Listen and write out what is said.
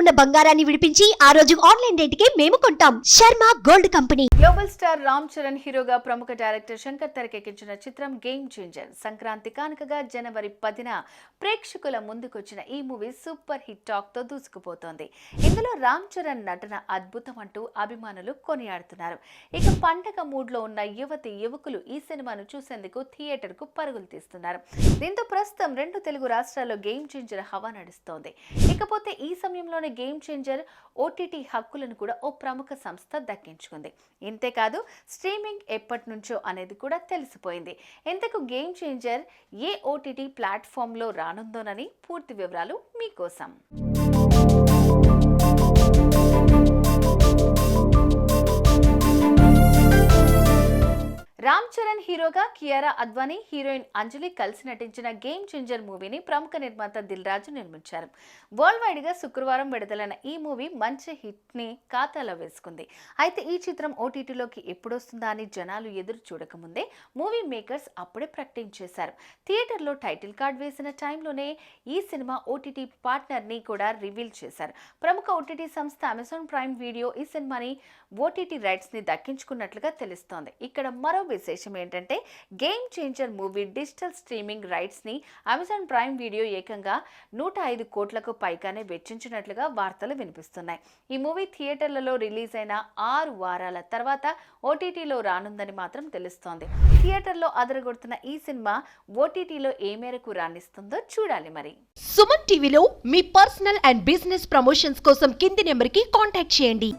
ఉన్న బంగారాన్ని విడిపించి ఆ రోజు ఆన్లైన్ రేటుకే మేము కొంటాం. Sharma gold company. Global star Ram Charan హీరోగా ప్రముఖ డైరెక్టర్ శంకర్ తెరకెక్కించిన చిత్రం గేమ్ చేంజర్ సంక్రాంతి కానుకగా జనవరి 10న ప్రేక్షకుల ముందుకొచ్చిన ఈ మూవీ సూపర్ హిట్ టాక్ తో దూసుకుపోతోంది. ఇందులో రామ్ చరణ్ నటన అద్భుతం అంటూ అభిమానులు కొనియాడుతున్నారు. ఇక పండగ మూడ్ లో ఉన్న యువతి యువకులు ఈ సినిమాను చూసేందుకు థియేటర్ కు పరుగులు తీస్తున్నారు. దీంతో ప్రస్తుతం 2 తెలుగు రాష్ట్రాల్లో గేమ్ చేంజర్ హవా నడుస్తోంది. ఇకపోతే ఈ సమయంలోనే గేమ్ చేంజర్ ఓటీటీ హక్కులను కూడా ఓ ప్రముఖ సంస్థ దక్కించుకుంది. ఇంతేకాదు స్ట్రీమింగ్ ఎప్పటి నుంచో అనేది కూడా తెలిసిపోయింది. ఇంతకు గేమ్ చేంజర్ ఏ ఓటీటీ ప్లాట్ఫామ్లో రానుందోనని పూర్తి వివరాలు మీకోసం. రామ్ చరణ్ హీరోగా కియారా అద్వానీ, హీరోయిన్ అంజలి కలిసి నటించిన గేమ్ చేంజర్ మూవీని ప్రముఖ నిర్మాత దిల్ రాజు నిర్మించారు. వరల్డ్ వైడ్ గా శుక్రవారం విడుదలైన ఈ మూవీ మంచి హిట్ ని ఖాతాలో వేసుకుంది. అయితే ఈ చిత్రం ఓటీటీలోకి ఎప్పుడొస్తుందా అని జనాలు ఎదురు చూడకముందే మూవీ మేకర్స్ అప్పుడే ప్రకటించేశారు. థియేటర్లో టైటిల్ కార్డ్ వేసిన టైంలోనే ఈ సినిమా ఓటీటీ పార్ట్నర్ ని కూడా రివీల్ చేశారు. ప్రముఖ ఓటీటీ సంస్థ అమెజాన్ ప్రైమ్ వీడియో ఈ సినిమాని ఓటీటీ రైట్స్ ని దక్కించుకున్నట్లుగా తెలుస్తోంది. ఇక్కడ మరో విశేషం ఏంటంటే game changer movie digital streaming rights ని అమెజాన్ ప్రైమ్ వీడియో ఏకంగా 105 కోట్లకు పైగానే వెచ్చించినట్లుగా వార్తలు వినిపిస్తున్నాయి. ఈ మూవీ థియేటర్లలో రిలీజ్ అయిన 6 వారాల తర్వాత ఓటీటీలో రానుందని మాత్రం తెలుస్తోంది. థియేటర్లో అదరగొడుతున్న ఈ సినిమా ఓటీటీలో ఏ మేరకు రాణిస్తుందో చూడాలి. మరి సుమన్ టీవీలో మీ పర్సనల్ అండ్ బిజినెస్ ప్రమోషన్స్ కోసం కింది నెంబర్కి కాంటాక్ట్ చేయండి.